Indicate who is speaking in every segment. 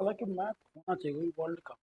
Speaker 1: था कि मैच होना चाहिए वर्ल्ड कप।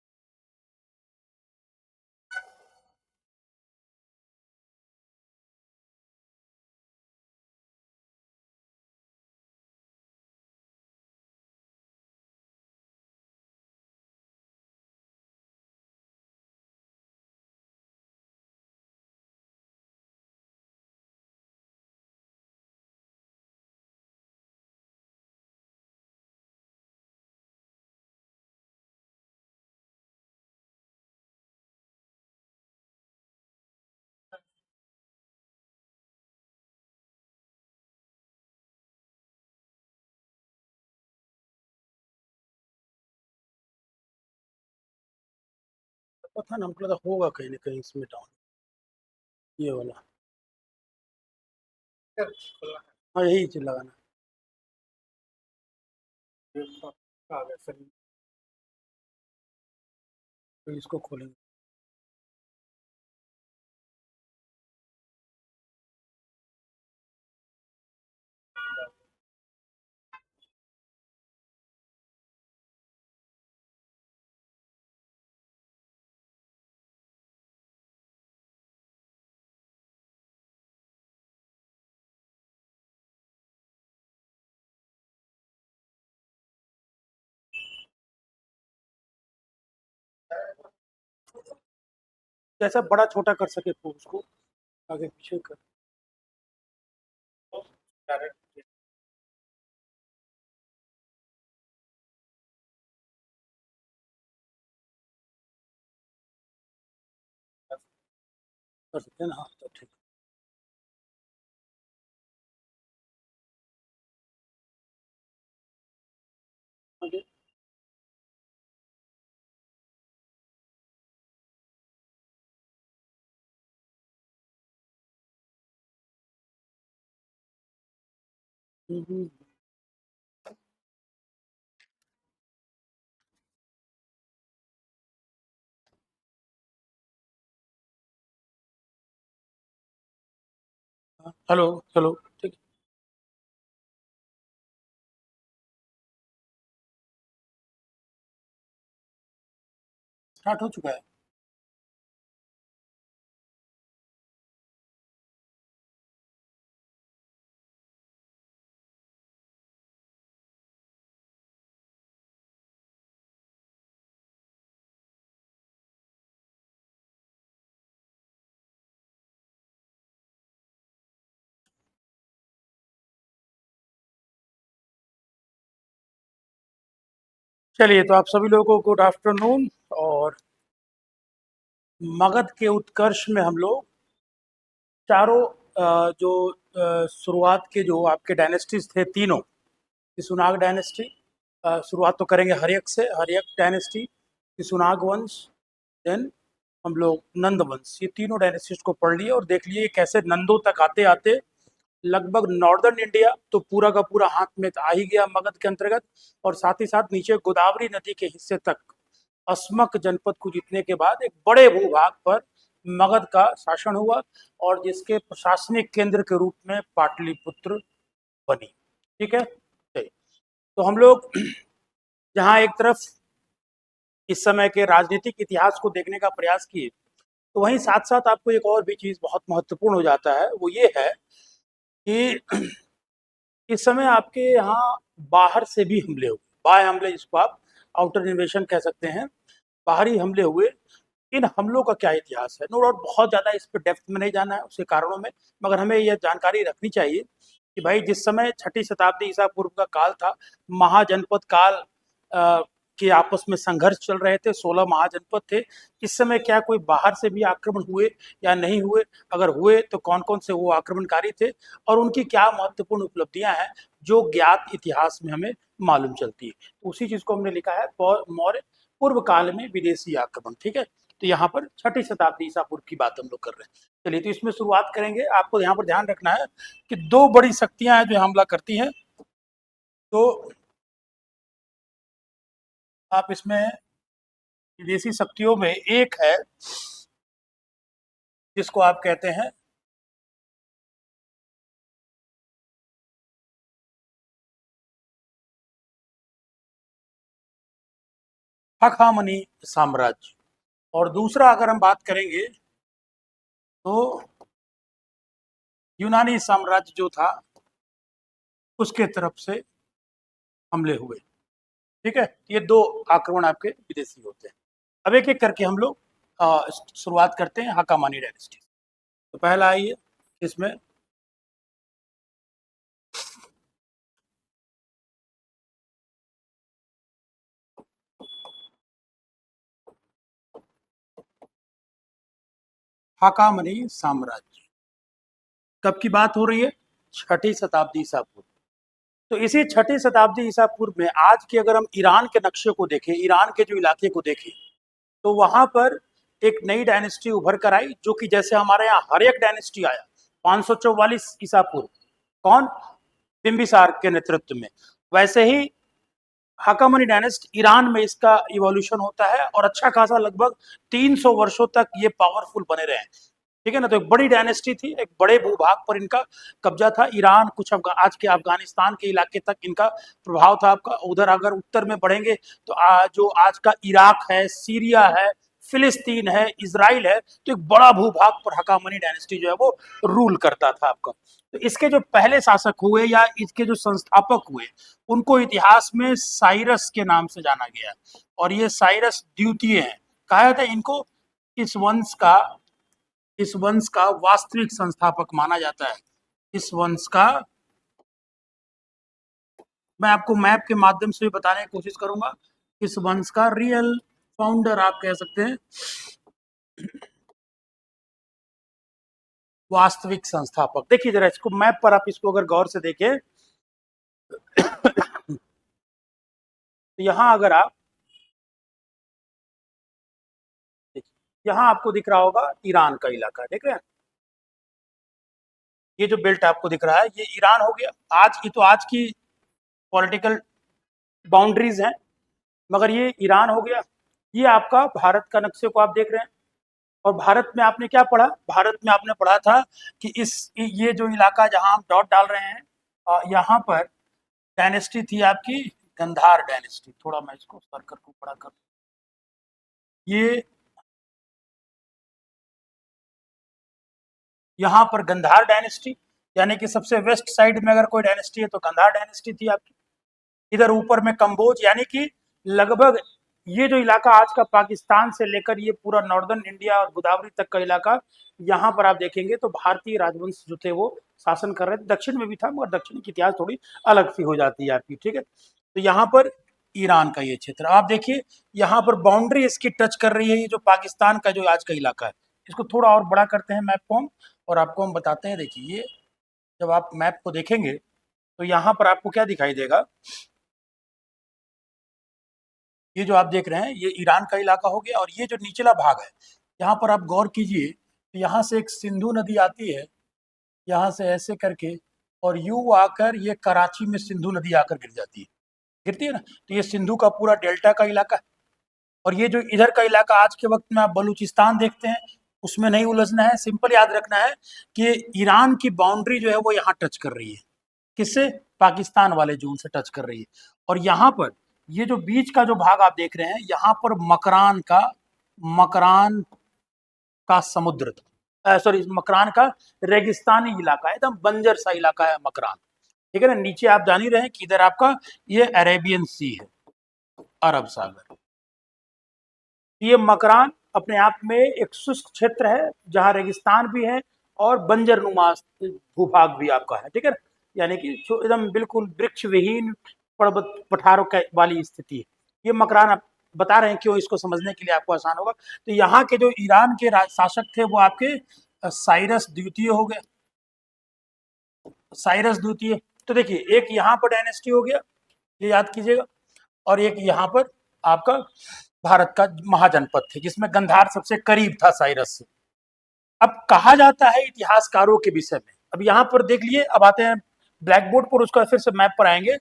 Speaker 1: पता ना, हमको लगा होगा कहीं ना कहीं इसमें डाउन, ये वाला। हाँ, यही चीज लगाना है। आ गया सर, तो इसको खोलेंगे। जैसा बड़ा छोटा कर सके तो उसको आगे पीछे कर। डायरेक्ट कर सकते हैं ना, हाँ तो ठीक है। आगे। हम्म। हाँ, हेलो। हेलो। ठीक। स्टार्ट हो चुका है। चलिए, तो आप सभी लोगों को गुड आफ्टरनून। और मगध के उत्कर्ष में हम लोग चारों जो शुरुआत के जो आपके डायनेस्टीज थे तीनों, शिशुनाग डायनेस्टी, शुरुआत तो करेंगे हर्यक से, हर्यक डायनेस्टी, शिशुनाग वंश, देन हम लोग नंद वंश, ये तीनों डायनेस्टीज को पढ़ लिए और देख लिए कैसे नंदों तक आते आते लगभग नॉर्दर्न इंडिया तो पूरा का पूरा हाथ में आ ही गया मगध के अंतर्गत, और साथ ही साथ नीचे गोदावरी नदी के हिस्से तक अस्मक जनपद को जीतने के बाद एक बड़े भूभाग पर मगध का शासन हुआ, और जिसके प्रशासनिक केंद्र के रूप में पाटलिपुत्र बनी। ठीक है। तो हम लोग जहाँ एक तरफ इस समय के राजनीतिक इतिहास को देखने का प्रयास किए, तो वहीं साथ साथ आपको एक और भी चीज बहुत महत्वपूर्ण हो जाता है, वो ये है कि इस समय आपके यहाँ बाहर से भी हमले हुए, बाह्य हमले जिसको आप आउटर इन्वेशन कह सकते हैं, बाहरी हमले हुए। इन हमलों का क्या इतिहास है, नो डाउट बहुत ज़्यादा इस पर डेप्थ में नहीं जाना है उसके कारणों में, मगर हमें यह जानकारी रखनी चाहिए कि भाई जिस समय छठी शताब्दी ईसा पूर्व का काल था, महाजनपद काल के आपस में संघर्ष चल रहे थे, 16 महाजनपद थे। इस समय क्या कोई बाहर से भी आक्रमण हुए या नहीं हुए, अगर हुए तो कौन कौन से वो आक्रमणकारी थे, और उनकी क्या महत्वपूर्ण उपलब्धियां हैं जो ज्ञात इतिहास में हमें मालूम चलती है। तो उसी चीज को हमने लिखा है मौर्य पूर्व काल में विदेशी आक्रमण। ठीक है। तो यहाँ पर छठी शताब्दी ईसा पूर्व की बात हम लोग कर रहे हैं। चलिए, तो इसमें शुरुआत करेंगे। आपको यहाँ पर ध्यान रखना है कि दो बड़ी शक्तियां हैं जो हमला करती हैं। तो आप इसमें विदेशी शक्तियों में एक है जिसको आप कहते हैं हखामनी साम्राज्य। और दूसरा अगर हम बात करेंगे तो यूनानी साम्राज्य जो था उसके तरफ से हमले हुए। ठीक है, ये दो आक्रमण आपके विदेशी होते हैं। अब एक एक करके हम लोग शुरुआत करते हैं हकामानी डायनेस्टी। तो पहला आइए इसमें हकामनी साम्राज्य। कब की बात हो रही है? छठी शताब्दी ईसा पूर्व। तो इसी छठी शताब्दी ईसा पूर्व में आज के अगर हम ईरान के नक्शे को देखें, ईरान के जो इलाके को देखें, तो वहां पर एक नई डायनेस्टी उभर कर आई, जो कि जैसे हमारे यहाँ हर एक डायनेस्टी आया 544 ईसा पूर्व, कौन? बिम्बिसार के नेतृत्व में, वैसे ही हकामनी डायनेस्ट ईरान में इसका इवोल्यूशन होता है और अच्छा खासा लगभग 300 वर्षों तक ये पावरफुल बने रहे। ठीक है ना, तो एक बड़ी डायनेस्टी थी, एक बड़े भूभाग पर इनका कब्जा था। ईरान, कुछ आज के अफगानिस्तान के इलाके तक इनका प्रभाव था आपका। उधर अगर उत्तर में बढ़ेंगे तो जो आज का इराक है, सीरिया है, फिलिस्तीन है, इजराइल है, तो एक बड़ा भूभाग पर हकामनी डायनेस्टी जो है वो रूल करता था आपका। तो इसके जो पहले शासक हुए या इसके जो संस्थापक हुए, उनको इतिहास में साइरस के नाम से जाना गया, और ये साइरस द्वितीय हैं। कहा जाता है इनको इस वंश का वास्तविक संस्थापक माना जाता है। इस वंश का मैं आपको मैप के माध्यम से भी बताने की कोशिश करूंगा। इस वंश का रियल फाउंडर आप कह सकते हैं, वास्तविक संस्थापक। देखिए जरा इसको मैप पर आप इसको अगर गौर से देखें तो यहां अगर आप देखिए, यहां आपको दिख रहा होगा ईरान का इलाका, देख रहे हैं? ये जो बेल्ट आपको दिख रहा है ये ईरान हो गया। आज की तो आज की पॉलिटिकल बाउंड्रीज हैं, मगर ये ईरान हो गया। ये आपका भारत का नक्शे को आप देख रहे हैं। और भारत में आपने क्या पढ़ा? भारत में आपने पढ़ा था कि ये जो इलाका जहां हम डॉट डाल रहे हैं, यहाँ पर डायनेस्टी थी आपकी गंधार डायनेस्टी। थोड़ा मैं इसको सर्कल को बड़ा कर, ये यहाँ पर गंधार डायनेस्टी, यानी कि सबसे वेस्ट साइड में अगर कोई डायनेस्टी है तो गंधार डायनेस्टी थी आपकी। इधर ऊपर में कंबोज, यानी कि लगभग ये जो इलाका आज का पाकिस्तान से लेकर ये पूरा नॉर्दर्न इंडिया और गोदावरी तक का इलाका, यहाँ पर आप देखेंगे तो भारतीय राजवंश जो थे वो शासन कर रहे थे। दक्षिण में भी था, मगर दक्षिण की इतिहास थोड़ी अलग सी हो जाती है आपकी। ठीक है, तो यहाँ पर ईरान का ये क्षेत्र आप देखिए, यहाँ पर बाउंड्री इसकी टच कर रही है ये जो पाकिस्तान का जो आज का इलाका है। इसको थोड़ा और बड़ा करते हैं मैप को हम, और आपको हम बताते हैं। देखिए ये जब आप मैप को देखेंगे तो यहाँ पर आपको क्या दिखाई देगा? ये जो आप देख रहे हैं ये ईरान का इलाका हो गया, और ये जो निचला भाग है यहाँ पर आप गौर कीजिए, तो यहाँ से एक सिंधु नदी आती है, यहाँ से ऐसे करके, और यू आकर ये कराची में सिंधु नदी आकर गिर जाती है, गिरती है ना। तो ये सिंधु का पूरा डेल्टा का इलाका है। और ये जो इधर का इलाका आज के वक्त में आप बलूचिस्तान देखते हैं, उसमें नहीं उलझना है, सिंपल याद रखना है कि ईरान की बाउंड्री जो है वो यहाँ टच कर रही है, किससे? पाकिस्तान वाले जोन से टच कर रही है। और यहाँ पर ये जो बीच का जो भाग आप देख रहे हैं, यहाँ पर मकरान का समुद्र था, सॉरी मकरान का रेगिस्तानी इलाका है, एकदम बंजर सा इलाका है मकरान। ठीक है ना, नीचे आप जान ही रहे हैं कि इधर आपका ये अरेबियन सी है, अरब सागर। ये मकरान अपने आप में एक शुष्क क्षेत्र है जहाँ रेगिस्तान भी है और बंजर नुमा भूभाग भी आपका है। ठीक है, यानी कि एकदम बिल्कुल वृक्ष विहीन पर्वत पठारों वाली स्थिति है। ये मकरान आप बता रहे हैं, क्यों? इसको समझने के लिए आपको आसान होगा। तो यहाँ के जो ईरान के शासक थे वो आपके साइरस द्वितीय हो गए, साइरस द्वितीय। तो देखिए एक यहाँ पर डायनेस्टी हो गया, ये याद कीजिएगा, और एक यहाँ पर आपका भारत का महाजनपद थे जिसमें गंधार सबसे करीब था साइरस से। अब कहा जाता है इतिहासकारों के विषय में, अब यहाँ पर देख लिए, अब आते हैं ब्लैक बोर्ड पर, उसका फिर से मैप पर आएंगे,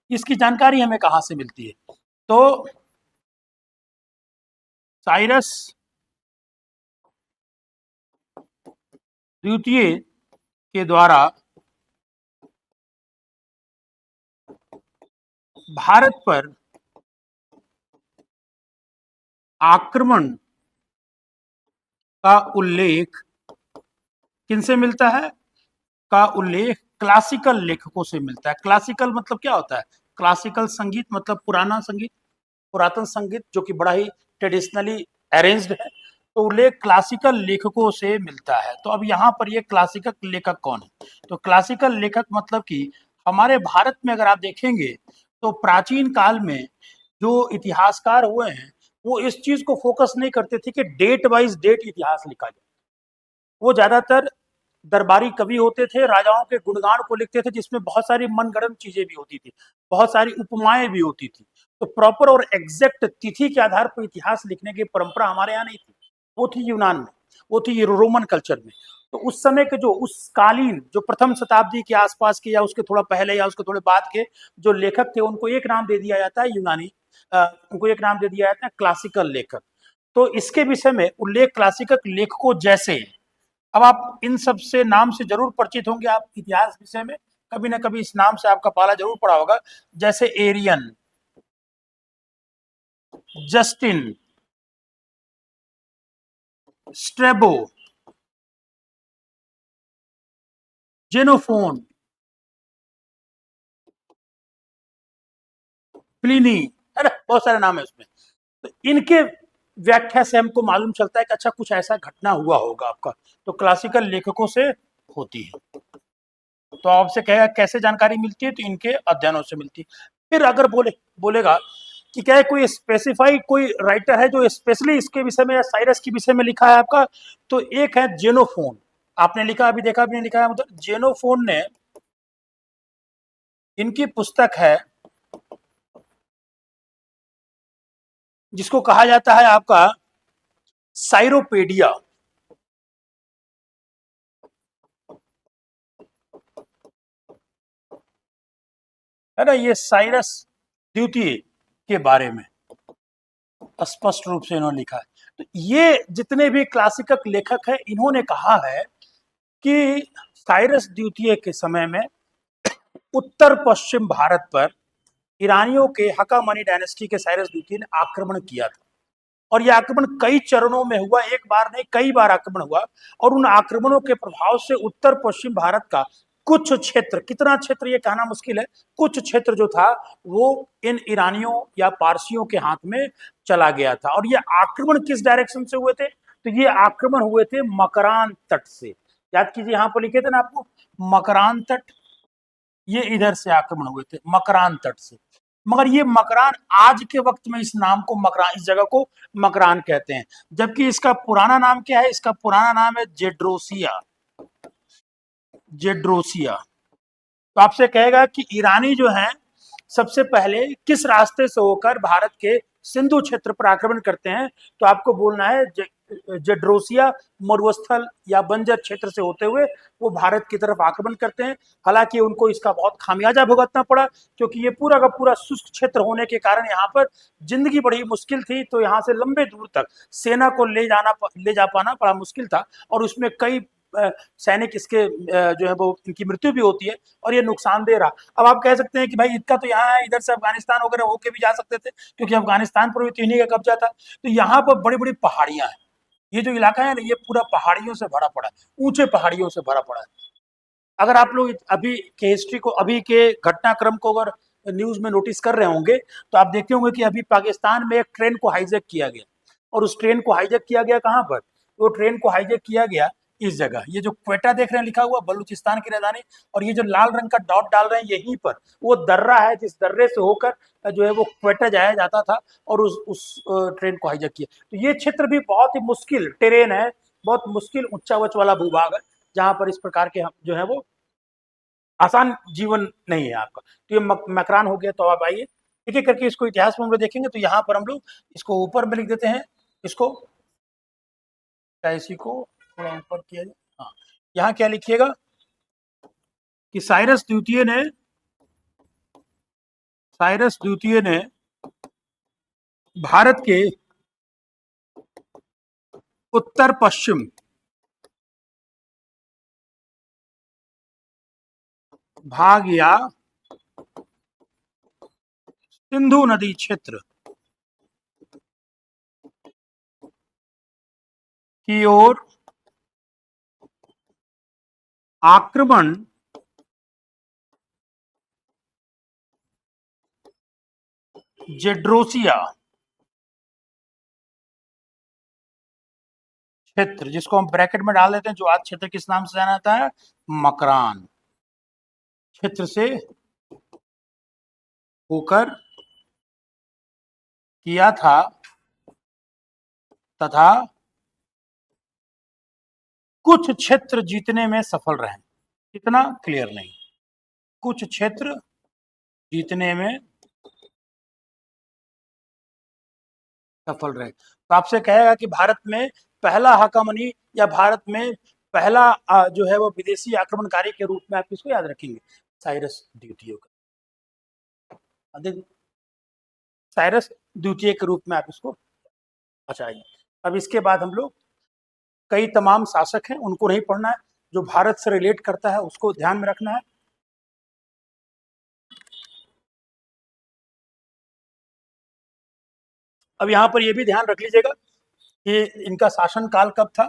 Speaker 1: इसकी जानकारी हमें कहाँ से मिलती है। तो साइरस द्वितीय के द्वारा भारत पर आक्रमण का उल्लेख किनसे मिलता है? का उल्लेख क्लासिकल लेखकों से मिलता है। क्लासिकल मतलब क्या होता है? क्लासिकल संगीत मतलब पुराना संगीत, पुरातन संगीत जो कि बड़ा ही ट्रेडिशनली अरेंज्ड है, तो उल्लेख क्लासिकल लेखकों से मिलता है। तो अब यहाँ पर ये क्लासिकल लेखक कौन है? तो क्लासिकल लेखक मतलब कि हमारे भारत में अगर आप देखेंगे तो प्राचीन काल में जो इतिहासकार हुए हैं वो इस चीज को फोकस नहीं करते थे कि डेट वाइज डेट इतिहास लिखा जाए। वो ज्यादातर दरबारी कवि होते थे, राजाओं के गुणगान को लिखते थे, जिसमें बहुत सारी मनगढ़ंत चीजें भी होती थी, बहुत सारी उपमाएं भी होती थी। तो प्रॉपर और एग्जैक्ट तिथि के आधार पर इतिहास लिखने की परंपरा हमारे यहाँ नहीं थी। वो थी यूनान में, वो थी रोमन कल्चर में। तो उस समय के जो उस कालीन जो प्रथम शताब्दी के आसपास के या उसके थोड़ा पहले या उसके थोड़े बाद के जो लेखक थे उनको एक नाम दे दिया जाता है यूनानी, उनको एक नाम दे दिया जाता है क्लासिकल लेखक। तो इसके विषय में उल्लेख क्लासिकल लेखकों जैसे हैं। अब आप इन सब से नाम से जरूर परिचित होंगे, आप इतिहास विषय में कभी ना कभी इस नाम से आपका पाला जरूर पड़ा होगा, जैसे Ariane, Justin, Strabo, Xenophon, Pliny, है ना, बहुत सारे नाम है उसमें। तो इनके व्याख्या से हमको मालूम चलता है कि अच्छा कुछ ऐसा घटना हुआ होगा आपका। तो क्लासिकल लेखकों से होती है। तो आपसे कहेगा कैसे जानकारी मिलती है, तो इनके अध्ययनों से मिलती है। फिर अगर बोलेगा कि क्या है कोई स्पेसिफाई कोई राइटर है जो स्पेशली इसके विषय में या साइरस के विषय में लिखा है आपका, तो एक है जेनोफोन। आपने लिखा, अभी देखा, भी नहीं लिखा है मतलब जेनोफोन ने, इनकी पुस्तक है जिसको कहा जाता है आपका साइरोपेडिया। है ना, ये साइरस द्वितीय के बारे में स्पष्ट रूप से इन्होंने लिखा है। तो ये जितने भी क्लासिकल लेखक हैं इन्होंने कहा है कि साइरस द्वितीय के समय में उत्तर पश्चिम भारत पर ईरानियों के हकामनी डायनेस्टी के साइरस द्वितीय ने आक्रमण किया था। और यह आक्रमण कई चरणों में हुआ, एक बार नहीं कई बार आक्रमण हुआ। और उन आक्रमणों के प्रभाव से उत्तर पश्चिम भारत का कुछ क्षेत्र, कितना क्षेत्र ये कहना मुश्किल है, कुछ क्षेत्र जो था वो इन ईरानियों या पारसियों के हाथ में चला गया था। और ये आक्रमण किस डायरेक्शन से हुए थे? तो ये आक्रमण हुए थे मकरान तट से। याद कीजिए, यहां पर लिखे थे ना आपको मकरान तट, ये इधर से आक्रमण हुए थे मकरान तट से। मगर ये मकरान आज के वक्त में इस नाम को मकरान, इस जगह को मकरान कहते हैं, जबकि इसका पुराना नाम क्या है? इसका पुराना नाम है जेड्रोसिया। जेड्रोसिया। तो आपसे कहेगा कि ईरानी जो है सबसे पहले किस रास्ते से होकर भारत के सिंधु क्षेत्र पर आक्रमण करते हैं? तो आपको बोलना है जेड्रोसिया मरुस्थल या बंजर क्षेत्र से होते हुए वो भारत की तरफ आक्रमण करते हैं। हालांकि उनको इसका बहुत खामियाजा भुगतना पड़ा, क्योंकि ये पूरा का पूरा शुष्क क्षेत्र होने के कारण यहाँ पर जिंदगी बड़ी मुश्किल थी। तो यहाँ से लंबे दूर तक सेना को ले जा पाना बड़ा मुश्किल था। और उसमें कई सैनिक इसके जो है वो इनकी मृत्यु भी होती है और ये नुकसानदेह रहा। अब आप कह सकते हैं कि भाई इनका तो यहाँ है, इधर से अफगानिस्तान वगैरह होके भी जा सकते थे, क्योंकि अफगानिस्तान पर भी तो इन्हीं का कब्जा था। तो यहाँ पर बड़ी बड़ी पहाड़ियां हैं, ये जो इलाका है ना ये पूरा पहाड़ियों से भरा पड़ा है, ऊंचे पहाड़ियों से भरा पड़ा है। अगर आप लोग अभी के हिस्ट्री को, अभी के घटनाक्रम को अगर न्यूज में नोटिस कर रहे होंगे तो आप देखते होंगे कि अभी पाकिस्तान में एक ट्रेन को हाईजैक किया गया। और उस ट्रेन को हाईजैक किया गया कहाँ पर? वो ट्रेन को हाईजैक किया गया इस जगह, ये जो क्वेटा देख रहे हैं लिखा हुआ, बलूचिस्तान की राजधानी। और ये जो लाल रंग का डॉट डाल रहे हैं यहीं पर वो दर्रा है, जिस दर्रे से होकर जो है वो क्वेटा जाया जाता था। और उस ट्रेन को हाईजैक किया। तो ये क्षेत्र भी बहुत ही मुश्किल टेरेन है, बहुत मुश्किल ऊंचा वच वाला भूभाग है, जहां पर इस प्रकार के जो है वो आसान जीवन नहीं है आपका। तो ये मकरान हो गया। तो आप आइए एक एक करके इसको इतिहास में हम लोग देखेंगे। तो यहाँ पर हम लोग इसको ऊपर में लिख देते हैं, इसको क्या, इसी को थोड़ा ऊपर किया जाए। हाँ, यहाँ क्या लिखिएगा कि साइरस द्वितीय ने भारत के उत्तर पश्चिम भाग या सिंधु नदी क्षेत्र की ओर आक्रमण जेड्रोसिया क्षेत्र, जिसको हम ब्रैकेट में डाल देते हैं, जो आज क्षेत्र किस नाम से जाना जाता है, मकरान क्षेत्र से होकर किया था तथा कुछ क्षेत्र जीतने में सफल रहे। कितना क्लियर नहीं, कुछ क्षेत्र जीतने में सफल रहे। तो आपसे कहेगा कि भारत में पहला हाकामनी या भारत में पहला जो है वो विदेशी आक्रमणकारी के रूप में आप किसको याद रखेंगे, साइरस द्वितीय को। साइरस द्वितीय के रूप में आप इसको बचाइए। अब इसके बाद हम लोग कई तमाम शासक हैं, उनको नहीं पढ़ना है, जो भारत से रिलेट करता है उसको ध्यान में रखना है। अब यहाँ पर यह भी ध्यान रख लीजिएगा कि इनका शासनकाल कब था।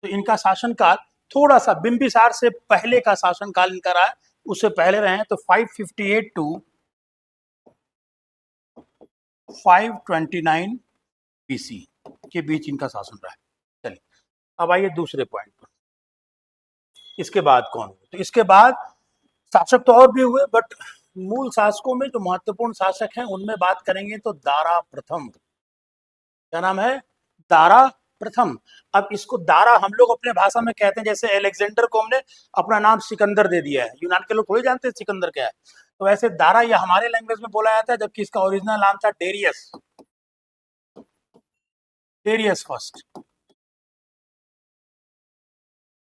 Speaker 1: तो इनका शासनकाल थोड़ा सा बिंबिसार से पहले का शासनकाल इनका रहा है, उससे पहले रहे हैं। तो 558 टू 529 बीसी के बीच इनका शासन रहा है। चलिए अब आइए दूसरे पॉइंट पर, इसके बाद कौन हुए। तो इसके बाद शासक तो और भी हुए, बट मूल शासकों में जो महत्वपूर्ण शासक हैं उनमें बात करेंगे तो दारा प्रथम। क्या नाम है, दारा प्रथम। अब इसको दारा हम लोग अपने भाषा में कहते हैं, जैसे एलेक्जेंडर को हमने अपना नाम सिकंदर दे दिया है, यूनान के लोग थोड़ी जानते हैं सिकंदर क्या है। तो वैसे दारा ये हमारे लैंग्वेज में बोला जाता है, जबकि इसका ओरिजिनल नाम था डेरियस, डेरियस फर्स्ट।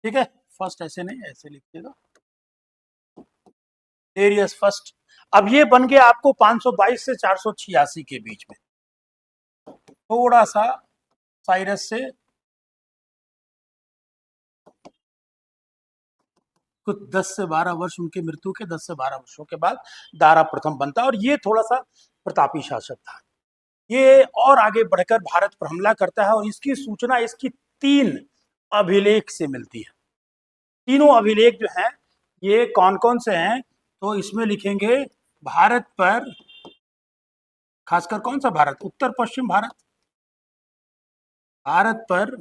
Speaker 1: ठीक है, फर्स्ट ऐसे नहीं, ऐसे लिखिएगा, डेरियस फर्स्ट। अब ये बन गया आपको 522 से 486 के बीच में, थोड़ा सा साइरस से कुछ 10 से 12 वर्ष, उनकी मृत्यु के 10 से 12 वर्षों के बाद दारा प्रथम बनता है। और ये थोड़ा सा प्रतापी शासक था। ये और आगे बढ़कर भारत पर हमला करता है, और इसकी सूचना इसकी 3 अभिलेख से मिलती है। तीनों अभिलेख जो हैं ये कौन कौन से हैं, तो इसमें लिखेंगे भारत पर, खासकर कौन सा भारत, उत्तर पश्चिम भारत, भारत पर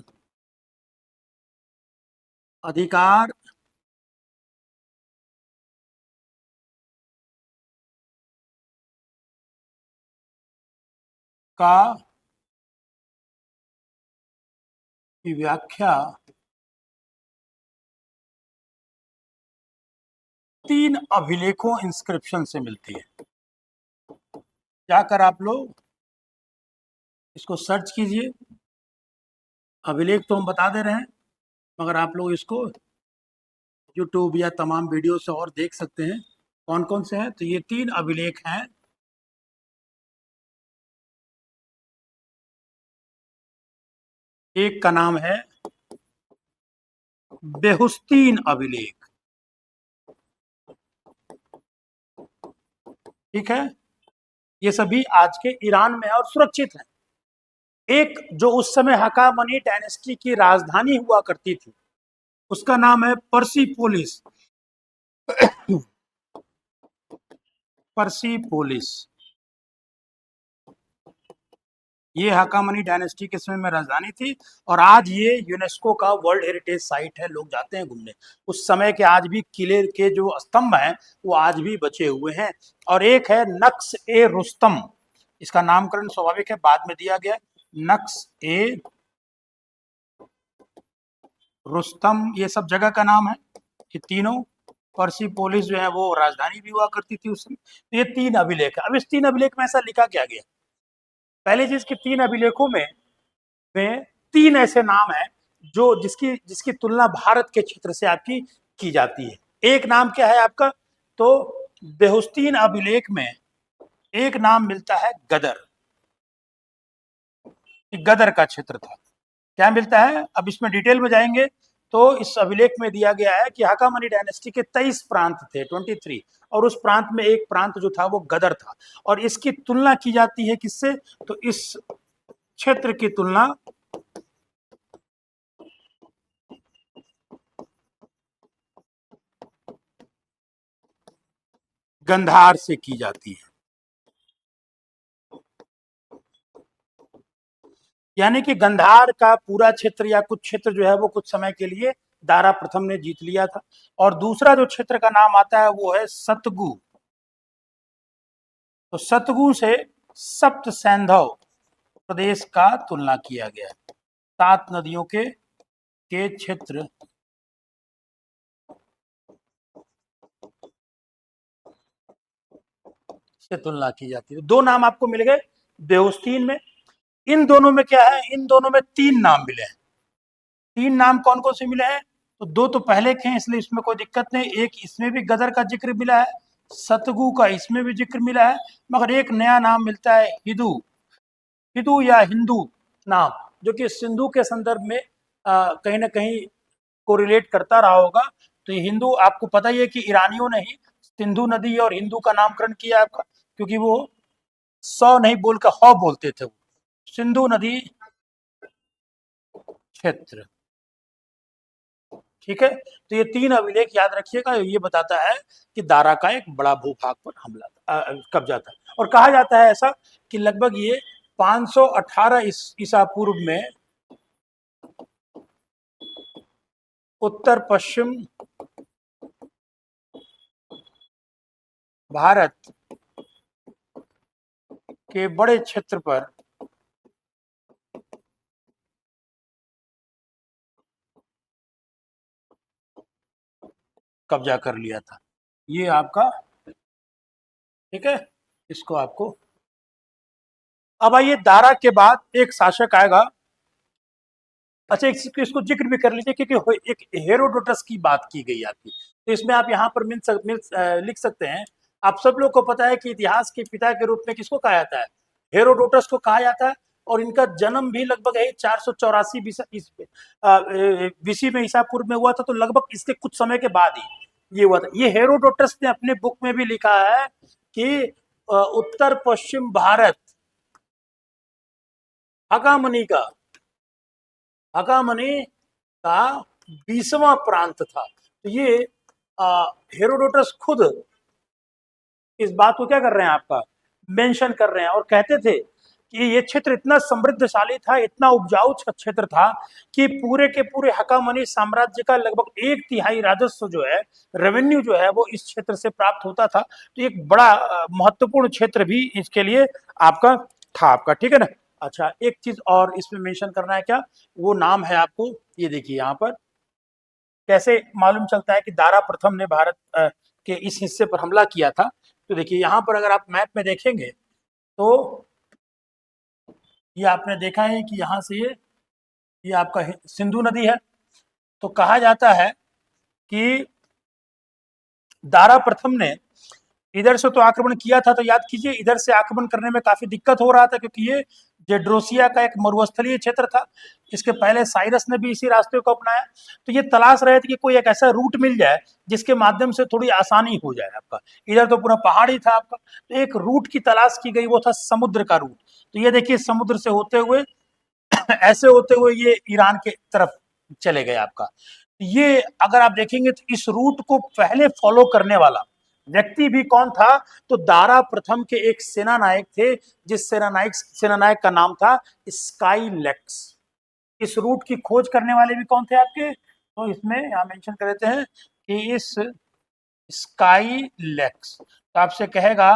Speaker 1: अधिकार का की व्याख्या 3 अभिलेखों इंस्क्रिप्शन से मिलती है। जाकर आप लोग इसको सर्च कीजिए, अभिलेख तो हम बता दे रहे हैं, मगर आप लोग इसको यूट्यूब या तमाम वीडियो से और देख सकते हैं कौन कौन से हैं। तो ये 3 अभिलेख हैं। एक का नाम है बेहुस्तीन अभिलेख, ठीक है, ये सभी आज के ईरान में है और सुरक्षित है। एक जो उस समय हकामनी डायनेस्टी की राजधानी हुआ करती थी, उसका नाम है पर्सीपोलिस, पर्सीपोलिस। ये हकामनी डायनेस्टी के समय में राजधानी थी, और आज ये यूनेस्को का वर्ल्ड हेरिटेज साइट है, लोग जाते हैं घूमने। उस समय के आज भी किले के जो स्तंभ हैं वो आज भी बचे हुए हैं। और एक है नक्श ए रुस्तम, इसका नामकरण स्वाभाविक है बाद में दिया गया, नक्श ए रुस्तम, ये सब जगह का नाम है। ये तीनों, पर्सीपोलिस जो है वो राजधानी भी हुआ करती थी उस समय। तो ये 3 अभिलेख है। अब इस 3 अभिलेख में ऐसा लिखा क्या गया, पहले चीज के 3 अभिलेखों में 3 ऐसे नाम हैं जो जिसकी जिसकी तुलना भारत के क्षेत्र से आपकी की जाती है। एक नाम क्या है आपका, तो बेहुस्तीन अभिलेख में एक नाम मिलता है गदर, गदर का क्षेत्र था। क्या मिलता है, अब इसमें डिटेल में जाएंगे तो इस अभिलेख में दिया गया है कि हकामनी डायनेस्टी के 23 प्रांत थे, 23, और उस प्रांत में एक प्रांत जो था वो गदर था। और इसकी तुलना की जाती है किससे, तो इस क्षेत्र की तुलना गंधार से की जाती है। यानी कि गंधार का पूरा क्षेत्र या कुछ क्षेत्र जो है वो कुछ समय के लिए दारा प्रथम ने जीत लिया था। और दूसरा जो क्षेत्र का नाम आता है वो है सतगु। तो सतगु से सप्त सैंधव प्रदेश का तुलना किया गया है। 7 नदियों के क्षेत्र से तुलना की जाती है। 2 नाम आपको मिल गए बेउस्तीन में। इन दोनों में क्या है, इन दोनों में 3 नाम मिले हैं। 3 नाम कौन कौन से मिले हैं? तो 2 तो पहले के हैं इसलिए इसमें कोई दिक्कत नहीं। एक इसमें भी गदर का जिक्र मिला है, सतगु का इसमें भी जिक्र मिला है, मगर एक नया नाम मिलता है हिदू, हिदू या हिंदू नाम, जो कि सिंधु के संदर्भ में कहीं ना कहीं कोरिलेट करता रहा होगा। तो ये हिंदू आपको पता ही है कि ईरानियों ने ही सिंधु नदी और हिंदू का नामकरण किया आपका, क्योंकि वो सौ नहीं बोलकर हौ बोलते थे वो। सिंधु नदी क्षेत्र, ठीक है। तो ये 3 अभिलेख याद रखिएगा, ये बताता है कि दारा का एक बड़ा भूभाग पर हमला कब्जा था। और कहा जाता है ऐसा कि लगभग ये 518 ईसा पूर्व में उत्तर पश्चिम भारत के बड़े क्षेत्र पर कब्जा कर लिया था। ये आपका, ठीक है, इसको आपको। अब आइए दारा के बाद एक शासक आएगा। अच्छा, इसको जिक्र भी कर लीजिए क्योंकि एक हेरोडोटस की बात की गई आपकी, तो इसमें आप यहाँ पर लिख सकते हैं। आप सब लोग को पता है कि इतिहास के पिता के रूप में किसको कहा जाता है? हेरोडोटस को कहा जाता है। और इनका जन्म भी लगभग है 484 बीसी में ईसा पूर्व में हुआ था। तो लगभग इसके कुछ समय के बाद ही ये हुआ था। ये हेरोडोटस ने अपने बुक में भी लिखा है कि उत्तर पश्चिम भारत हकामनी का हकामनी का 20वां प्रांत था। तो ये हेरोडोटस खुद इस बात को क्या कर रहे हैं, आपका मेंशन कर रहे हैं, और कहते थे कि ये क्षेत्र इतना समृद्धशाली था, इतना उपजाऊ क्षेत्र था कि पूरे के पूरे हकामनी साम्राज्य का लगभग 1/3 राजस्व जो है, रेवेन्यू जो है, वो इस क्षेत्र से प्राप्त होता था। तो एक बड़ा महत्वपूर्ण क्षेत्र भी इसके लिए आपका था आपका, ठीक है ना। अच्छा, एक चीज और इसमें मेंशन करना है, क्या वो नाम है आपको, ये देखिए यहाँ पर कैसे मालूम चलता है कि दारा प्रथम ने भारत के इस हिस्से पर हमला किया था। तो देखिए यहाँ पर अगर आप मैप में देखेंगे तो ये आपने देखा है कि यहाँ से ये आपका सिंधु नदी है। तो कहा जाता है कि दारा प्रथम ने इधर से तो आक्रमण किया था। तो याद कीजिए, इधर से आक्रमण करने में काफी दिक्कत हो रहा था क्योंकि ये जेड्रोसिया का एक मरुस्थलीय क्षेत्र था। इसके पहले साइरस ने भी इसी रास्ते को अपनाया। तो ये तलाश रहे थे कि कोई एक ऐसा रूट मिल जाए जिसके माध्यम से थोड़ी आसानी हो जाए आपका। इधर तो पूरा पहाड़ ही था आपका, तो एक रूट की तलाश की गई, वो था समुद्र का रूट। तो ये देखिए समुद्र से होते हुए ऐसे होते हुए ये ईरान के तरफ चले गए आपका। ये अगर आप देखेंगे तो इस रूट को पहले फॉलो करने वाला व्यक्ति भी कौन था? तो दारा प्रथम के एक सेना नायक थे, जिस सेना नायक का नाम था स्काईलेक्स। इस रूट की खोज करने वाले भी कौन थे आपके? तो इसमें यहां मेंशन कर देते हैं कि इस स्काईलेक्स तो आपसे कहेगा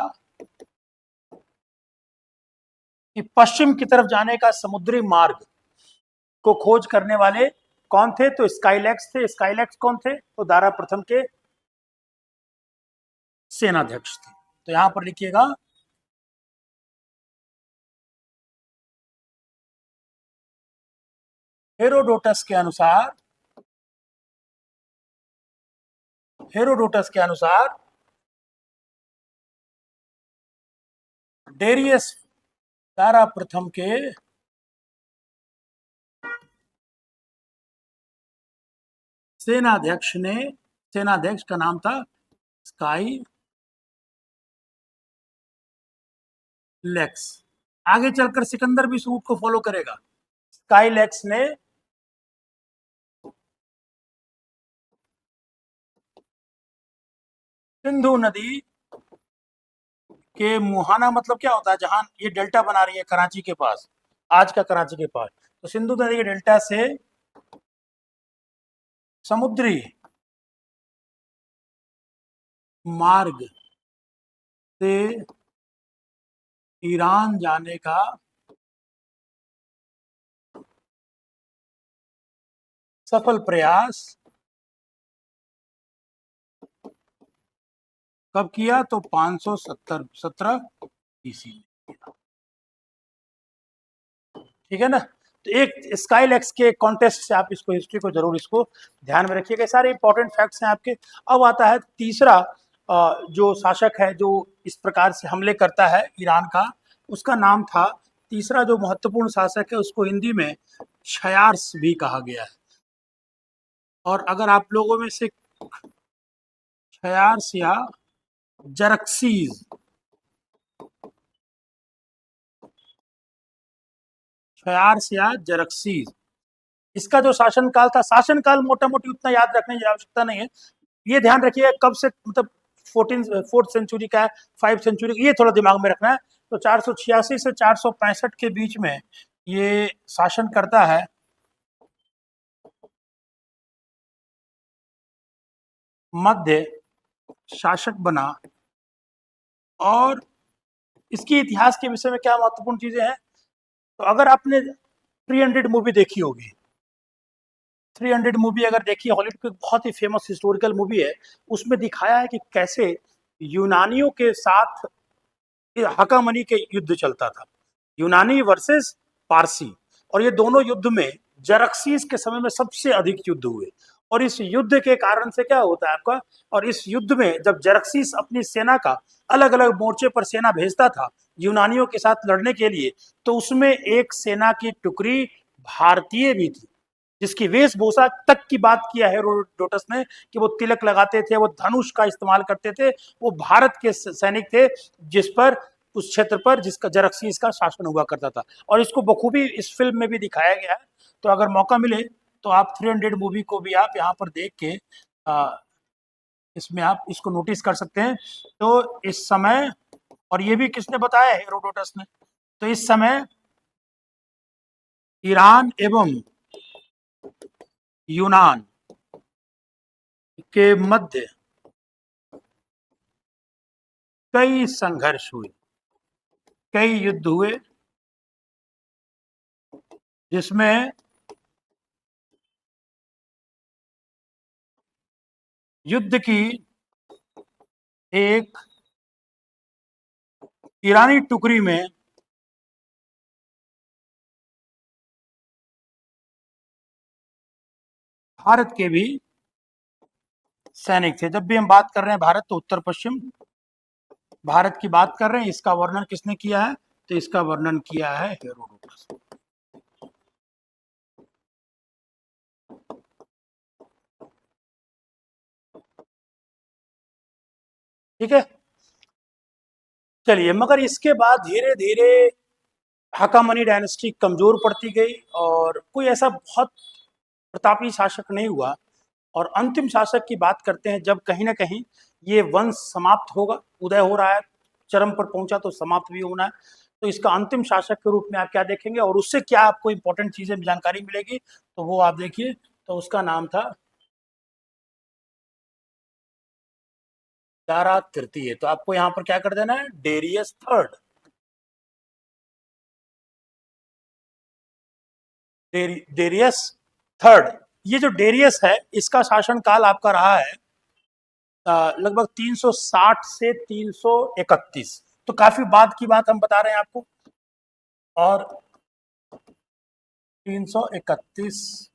Speaker 1: कि पश्चिम की तरफ जाने का समुद्री मार्ग को खोज करने वाले कौन थे? तो स्काईलेक्स थे। स्काईलेक्स कौन थे? तो दारा प्रथम के सेनाध्यक्ष थे। तो यहां पर लिखिएगा हेरोडोटस के अनुसार, हेरोडोटस के अनुसार डेरियस दारा प्रथम के सेनाध्यक्ष का नाम था स्काई लेक्स। आगे चलकर सिकंदर भी इस रूट को फॉलो करेगा। स्काई लेक्स ने सिंधु नदी कि मुहाना मतलब क्या होता है, जहां ये डेल्टा बना रही है कराची के पास, आज का कराची के पास, तो सिंधु नदी के डेल्टा से समुद्री मार्ग से ईरान जाने का सफल प्रयास कब किया, तो 517 ईसी में। ठीक है ना। तो एक स्काईलैक्स के कॉन्टेस्ट से आप इसको, हिस्ट्री को जरूर इसको ध्यान में रखिएगा, सारे इंपॉर्टेंट फैक्ट्स हैं आपके। अब आता है तीसरा जो शासक है जो इस प्रकार से हमले करता है ईरान का, उसका नाम था, तीसरा जो महत्वपूर्ण शासक है उसको हिंदी में क्षयार्स भी कहा गया है। और अगर आप लोगों में से क्षयार्स या जरक्सीज, क्षयार्स या जरक्सीज, इसका जो शासनकाल था, शासनकाल मोटा मोटी उतना याद रखने की आवश्यकता नहीं है, ये ध्यान रखिए कब से, मतलब 4th सेंचुरी का है, 5th सेंचुरी का, ये थोड़ा दिमाग में रखना है। तो 486 से 465 के बीच में ये शासन करता है, मध्य शासक बना। और इसके इतिहास के विषय में क्या महत्वपूर्ण चीजें हैं, तो अगर आपने 300 मूवी देखी होगी, 300 मूवी अगर देखी, हॉलीवुड की बहुत ही फेमस हिस्टोरिकल मूवी है, उसमें दिखाया है कि कैसे यूनानियों के साथ हकामनी के युद्ध चलता था, यूनानी वर्सेस पारसी, और ये दोनों युद्ध में जरक्सीस के समय में सबसे अधिक युद्ध हुए। और इस युद्ध के कारण से क्या होता है आपका, और इस युद्ध में जब जरक्सीस अपनी सेना का अलग अलग मोर्चे पर सेना भेजता था यूनानियों के साथ लड़ने के लिए, तो उसमें एक सेना की टुकड़ी भारतीय भी थी, जिसकी वेशभूषा तक की बात किया है हेरोडोटस ने कि वो तिलक लगाते थे, वो धनुष का इस्तेमाल करते थे, वो भारत के सैनिक थे जिस पर, उस क्षेत्र पर जिसका जरक्सीस का शासन हुआ करता था। और इसको बखूबी इस फिल्म में भी दिखाया गया है। तो अगर मौका मिले तो आप 300 मूवी को भी आप यहाँ पर देख के इसमें आप इसको नोटिस कर सकते हैं। तो इस समय, और ये भी किसने बताया, हेरोडोटस ने, तो इस समय ईरान एवं यूनान के मध्य कई संघर्ष हुए, कई युद्ध हुए, जिसमें युद्ध की एक ईरानी टुकड़ी में भारत के भी सैनिक थे। जब भी हम बात कर रहे हैं भारत, तो उत्तर पश्चिम भारत की बात कर रहे हैं। इसका वर्णन किसने किया है, तो इसका वर्णन किया है हेरोडोटस। ठीक है, चलिए, मगर इसके बाद धीरे धीरे हकामनी डायनेस्टी कमजोर पड़ती गई और कोई ऐसा बहुत प्रतापी शासक नहीं हुआ। और अंतिम शासक की बात करते हैं, जब कहीं ना कहीं ये वंश समाप्त होगा, उदय हो रहा है, चरम पर पहुंचा तो समाप्त भी होना है। तो इसका अंतिम शासक के रूप में आप क्या देखेंगे और उससे क्या आपको इंपॉर्टेंट चीजें जानकारी मिलेगी, तो वो आप देखिए। तो उसका नाम था दारा तृतीय। तो आपको यहाँ पर क्या कर देना है, डेरियस थर्ड, डेरियस थर्ड। ये जो डेरियस है, इसका शासनकाल आपका रहा है लगभग 360 से 331। तो काफी बाद की बात हम बता रहे हैं आपको। और 331,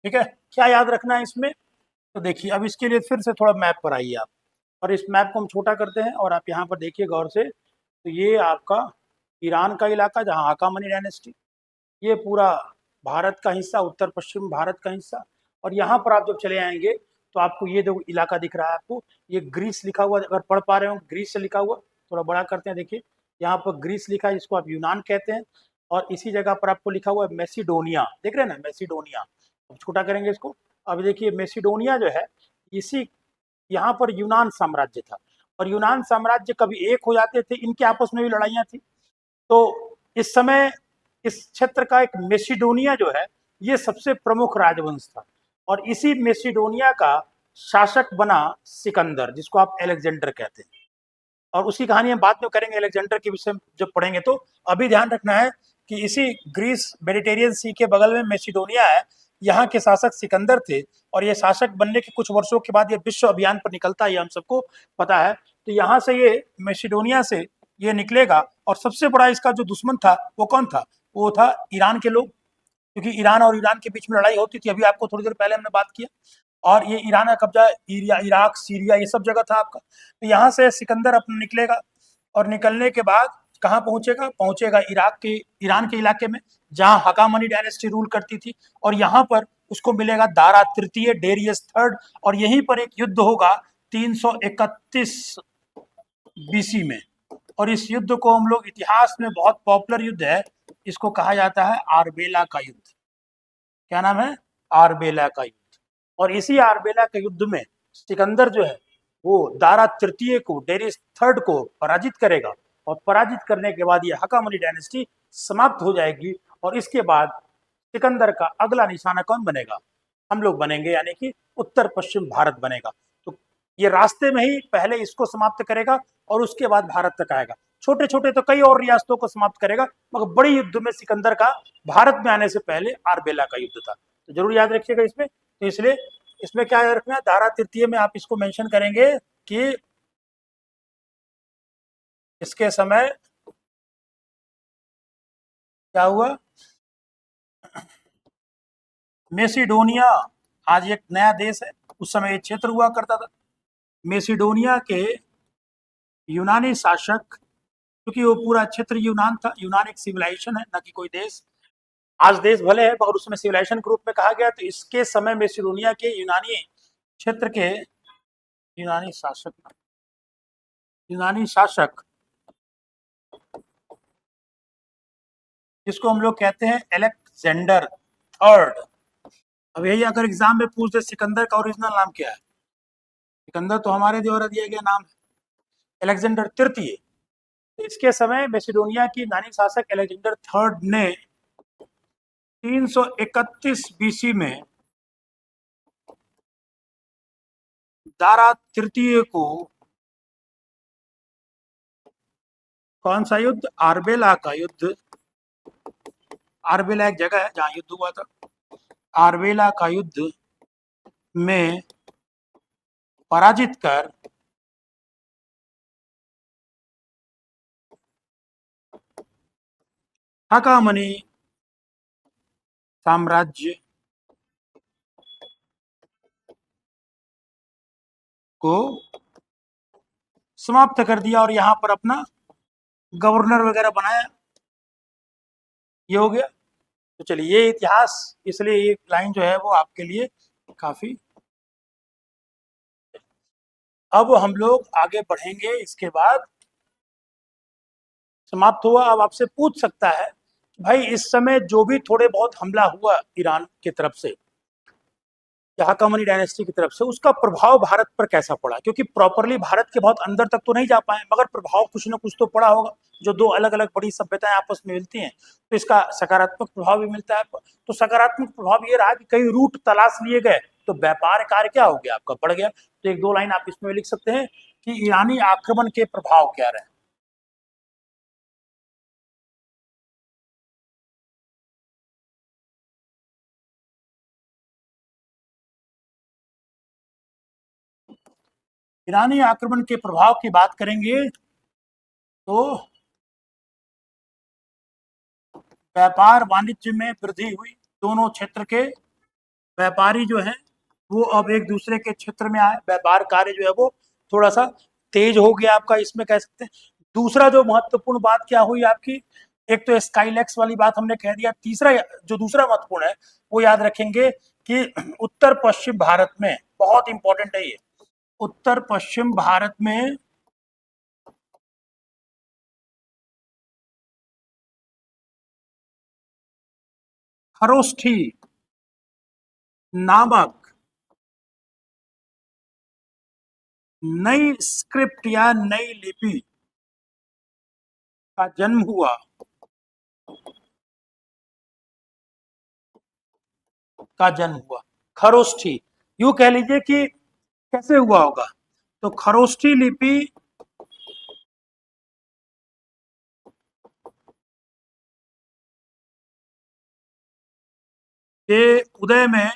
Speaker 1: ठीक है, क्या याद रखना है इसमें, तो देखिए, अब इसके लिए फिर से थोड़ा मैप पर आइए आप, और इस मैप को हम छोटा करते हैं और आप यहाँ पर देखिए गौर से। तो ये आपका ईरान का इलाका, जहाँ हकामनी डायनेस्टी, ये पूरा भारत का हिस्सा, उत्तर पश्चिम भारत का हिस्सा। और यहाँ पर आप जब चले आएंगे तो आपको ये जो इलाका दिख रहा है आपको, ये ग्रीस लिखा हुआ, अगर पढ़ पा रहे हो, ग्रीस से लिखा हुआ, थोड़ा बड़ा करते हैं, देखिए यहाँ पर ग्रीस लिखा है, जिसको आप यूनान कहते हैं। और इसी जगह पर आपको लिखा हुआ है मैसिडोनिया, देख रहे हैं ना, मैसिडोनिया। अब छोटा करेंगे इसको, अब देखिए मैसिडोनिया जो है, इसी यहाँ पर यूनान साम्राज्य था। और यूनान साम्राज्य कभी एक हो जाते थे, इनके आपस में भी लड़ाइयाँ थी। तो इस समय इस क्षेत्र का एक मेसिडोनिया जो है, ये सबसे प्रमुख राजवंश था और इसी मेसिडोनिया का शासक बना सिकंदर, जिसको आप अलेक्जेंडर कहते हैं। और उसकी कहानी हम बाद में करेंगे, अलेक्जेंडर के विषय में जब पढ़ेंगे। तो अभी ध्यान रखना है कि इसी ग्रीस मेडिटेरियन सी के बगल में मेसिडोनिया है, यहाँ के शासक सिकंदर थे और ये शासक बनने के कुछ वर्षों के बाद ये विश्व अभियान पर निकलता है, ये हम सबको पता है। तो यहाँ से ये मेसिडोनिया से ये निकलेगा और सबसे बड़ा इसका जो दुश्मन था वो कौन था? वो था ईरान के लोग, क्योंकि ईरान और ईरान के बीच में लड़ाई होती थी, अभी आपको थोड़ी देर पहले हमने बात किया। और ये ईरान का कब्जा, इराक, सीरिया, ये सब जगह था आपका। तो यहाँ से सिकंदर अपना निकलेगा और निकलने के बाद कहाँ पहुंचेगा? पहुंचेगा इराक के, ईरान के इलाके में, जहाँ हकामनी डायनेस्टी रूल करती थी। और यहाँ पर उसको मिलेगा दारा तृतीय, डेरियस थर्ड, और यहीं पर एक युद्ध होगा 331 बीसी में। और इस युद्ध को हम लोग, इतिहास में बहुत पॉपुलर युद्ध है, इसको कहा जाता है आरबेला का युद्ध। क्या नाम है? आरबेला का युद्ध। और इसी आरबेला के युद्ध में सिकंदर जो है वो दारा तृतीय को, डेरियस थर्ड को पराजित करेगा और पराजित करने के बाद ये हकामनी डायनेस्टी समाप्त हो जाएगी। और इसके बाद सिकंदर का अगला निशाना कौन बनेगा? हम लोग बनेंगे, यानी कि उत्तर पश्चिम भारत बनेगा। तो ये रास्ते में ही पहले इसको समाप्त करेगा और उसके बाद भारत तक आएगा। छोटे छोटे तो कई और रियासतों को समाप्त करेगा, मगर बड़ी युद्ध में सिकंदर का भारत में आने से पहले आरबेला का युद्ध था। तो जरूर याद रखिएगा इसमें। तो इसलिए इसमें क्या याद रखना है, धारा तृतीय में आप इसको मेंशन करेंगे कि इसके समय क्या हुआ? मेसिडोनिया आज एक नया देश है, उस समय एक क्षेत्र हुआ करता था। मेसिडोनिया के यूनानी शासक, क्योंकि वो पूरा क्षेत्र यूनान था, यूनान एक सिविलाइजेशन है, ना कि कोई देश। आज देश भले है मगर उसमें सिविलाइजेशन के रूप में कहा गया। तो इसके समय मेसिडोनिया के यूनानी क्षेत्र के यूनानी शासक, यूनानी शासक जिसको हम लोग कहते हैं अलेक्जेंडर थर्ड। अब यही अगर एग्जाम में पूछ दे सिकंदर का ओरिजिनल नाम क्या है, सिकंदर तो हमारे द्वारा दिया गया नाम है, अलेक्जेंडर तृतीय। तो इसके समय मेसिडोनिया की यूनानी शासक अलेक्जेंडर थर्ड ने 331 बीसी में दारा तृतीय को, कौन सा युद्ध? आरबेला का युद्ध। आरबेला एक जगह है जहां युद्ध हुआ था। आरबेला का युद्ध में पराजित कर हकामनी साम्राज्य को समाप्त कर दिया और यहाँ पर अपना गवर्नर वगैरह बनाया। ये हो गया। तो चलिए, ये इतिहास, इसलिए ये लाइन जो है वो आपके लिए काफी। अब हम लोग आगे बढ़ेंगे, इसके बाद समाप्त हुआ। अब आपसे पूछ सकता है भाई, इस समय जो भी थोड़े बहुत हमला हुआ ईरान की तरफ से या हकामनी डायनेस्टी की तरफ से, उसका प्रभाव भारत पर कैसा पड़ा? क्योंकि प्रॉपरली भारत के बहुत अंदर तक तो नहीं जा पाए, मगर प्रभाव कुछ ना कुछ तो पड़ा होगा। जो दो अलग अलग बड़ी सभ्यताएं आपस में मिलती हैं, तो इसका सकारात्मक प्रभाव भी मिलता है। तो सकारात्मक प्रभाव ये रहा कि कई रूट तलाश लिए गए, तो व्यापार कार्य क्या हो गया? आपका बढ़ गया। तो एक दो लाइन आप इसमें लिख सकते हैं कि ईरानी आक्रमण के प्रभाव क्या रहे। ईरानी आक्रमण के प्रभाव की बात करेंगे तो व्यापार वाणिज्य में वृद्धि हुई। दोनों क्षेत्र के व्यापारी जो हैं वो अब एक दूसरे के क्षेत्र में आए, व्यापार कार्य जो है वो थोड़ा सा तेज हो गया आपका, इसमें कह सकते हैं। दूसरा जो महत्वपूर्ण बात क्या हुई आपकी, एक तो स्काईलैक्स वाली बात हमने कह दिया। तीसरा जो दूसरा महत्वपूर्ण है वो याद रखेंगे कि उत्तर पश्चिम भारत में, बहुत इंपॉर्टेंट है ये, उत्तर पश्चिम भारत में खरोष्ठी नामक नई स्क्रिप्ट या नई लिपि का जन्म हुआ, खरोष्ठी। यूं कह लीजिए कि कैसे हुआ होगा, तो खरोष्ठी लिपि के उदय में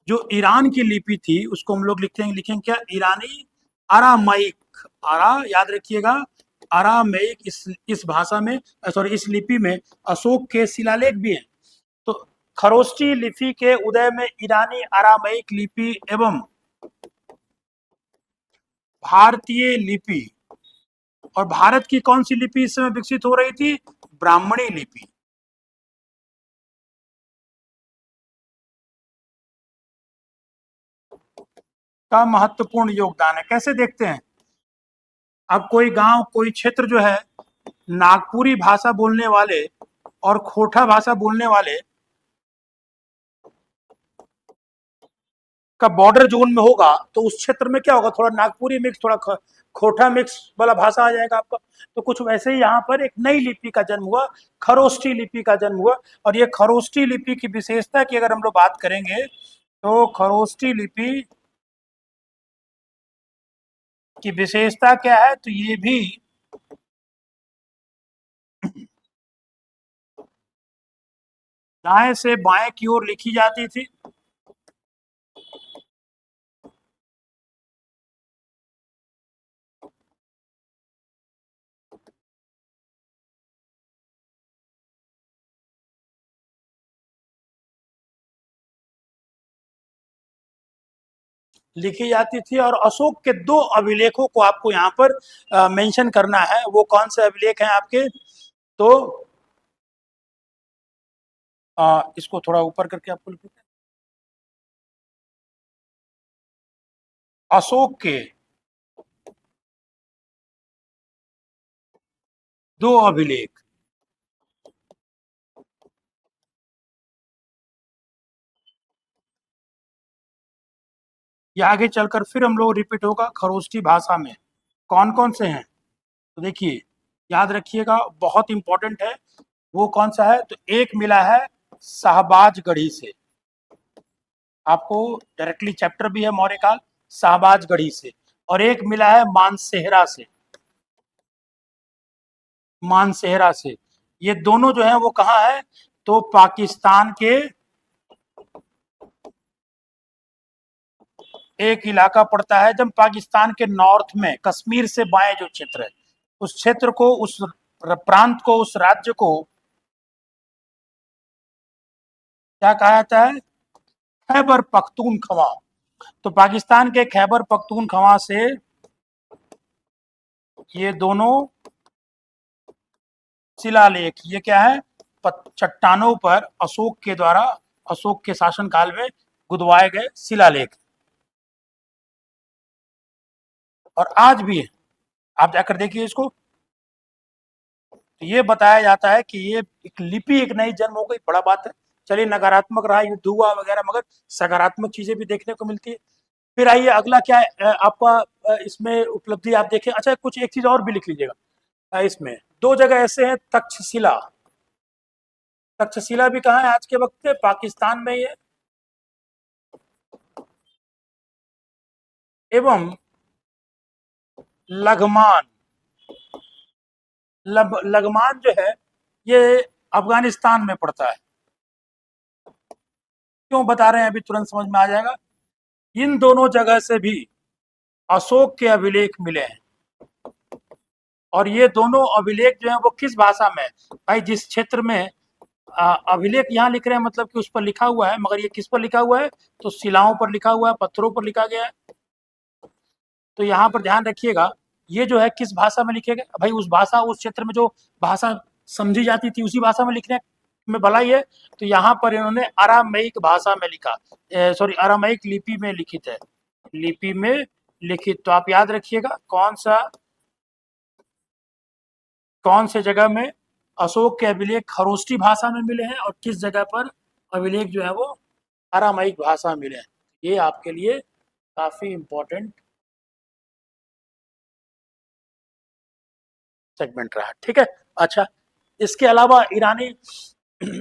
Speaker 1: जो ईरान की लिपि थी उसको हम लोग लिखेंगे क्या, ईरानी अरामाइक। याद रखिएगा, अरामाइक। इस भाषा में, सॉरी, इस लिपि में अशोक के शिलालेख भी हैं। तो खरोष्ठी लिपि के उदय में ईरानी अरामाइक लिपि एवं भारतीय लिपि, और भारत की कौन सी लिपि इस समय विकसित हो रही थी, ब्राह्मणी लिपि का महत्वपूर्ण योगदान है। कैसे देखते हैं, अब कोई गांव, कोई क्षेत्र जो है नागपुरी भाषा बोलने वाले और खोटा भाषा बोलने वाले का बॉर्डर जोन में होगा, तो उस क्षेत्र में क्या होगा, थोड़ा नागपुरी मिक्स, थोड़ा खोटा मिक्स वाला भाषा आ जाएगा आपका। तो कुछ वैसे ही यहाँ पर एक नई लिपि का जन्म हुआ, खरोष्ठी लिपि का जन्म हुआ। और ये खरोष्ठी लिपि की विशेषता की अगर हम लोग बात करेंगे, तो खरोष्ठी लिपि की विशेषता क्या है, तो ये भी दाएं से बाएं की ओर लिखी जाती थी। लिखी जाती थी। और अशोक के दो अभिलेखों को आपको यहाँ पर मेंशन करना है। वो कौन से अभिलेख हैं आपके, तो इसको थोड़ा ऊपर करके आपको लिखते हैं। अशोक के दो अभिलेख, ये आगे चलकर फिर हम लोग रिपीट होगा खरोष्ठी भाषा में। कौन कौन से हैं, तो देखिए, याद रखिएगा, बहुत इंपॉर्टेंट है। वो कौन सा है, तो एक मिला है शाहबाजगढ़ी से, आपको डायरेक्टली चैप्टर भी है मौर्य काल, शाहबाजगढ़ी से। और एक मिला है मानसेहरा से, मानसेहरा से। ये दोनों जो है वो कहाँ है, तो पाकिस्तान के एक इलाका पड़ता है, जब पाकिस्तान के नॉर्थ में कश्मीर से बाएं जो क्षेत्र है, उस क्षेत्र को, उस प्रांत को, उस राज्य को क्या कहा जाता है, खैबर पख्तूनख्वा। तो पाकिस्तान के खैबर पख्तूनख्वा से ये दोनों शिलालेख, ये क्या है, चट्टानों पर अशोक के द्वारा, अशोक के शासनकाल में गुदवाए गए शिलालेख, और आज भी है। आप जाकर देखिए इसको, तो ये बताया जाता है कि ये एक लिपि, एक नई जन्म हो गई, बड़ा बात है। चलिए, नकारात्मक रहा, युद्ध हुआ वगैरह, मगर सकारात्मक चीजें भी देखने को मिलती है। फिर आइए अगला क्या है, आपका इसमें उपलब्धि आप देखें। अच्छा, कुछ एक चीज और भी लिख लीजिएगा, इसमें दो जगह ऐसे हैं, तक्षशिला। तक्षशिला भी कहाँ है आज के वक्त पे, पाकिस्तान में ही है। एवं लगमान, लगमान जो है ये अफगानिस्तान में पड़ता है। क्यों बता रहे हैं, अभी तुरंत समझ में आ जाएगा। इन दोनों जगह से भी अशोक के अभिलेख मिले हैं। और ये दोनों अभिलेख जो है वो किस भाषा में, भाई जिस क्षेत्र में अभिलेख यहाँ लिख रहे हैं, मतलब कि उस पर लिखा हुआ है, मगर ये किस पर लिखा हुआ है, तो शिलाओं पर लिखा हुआ है, पत्थरों पर लिखा गया है। तो यहाँ पर ध्यान रखिएगा, ये जो है किस भाषा में लिखे गए, भाई उस भाषा, उस क्षेत्र में जो भाषा समझी जाती थी उसी भाषा में लिखने में भलाई है। तो यहाँ पर इन्होंने अरामैक भाषा में लिखा, सॉरी, अरामैक लिपि में लिखित है, लिपि में लिखित। तो आप याद रखिएगा कौन से जगह में अशोक के अभिलेख खरोष्ठी भाषा में मिले हैं, और किस जगह पर अभिलेख जो है वो अरामाइक भाषा में मिले हैं। ये आपके लिए काफी इंपॉर्टेंट सेगमेंट रहा, ठीक है। अच्छा, इसके अलावा ईरानी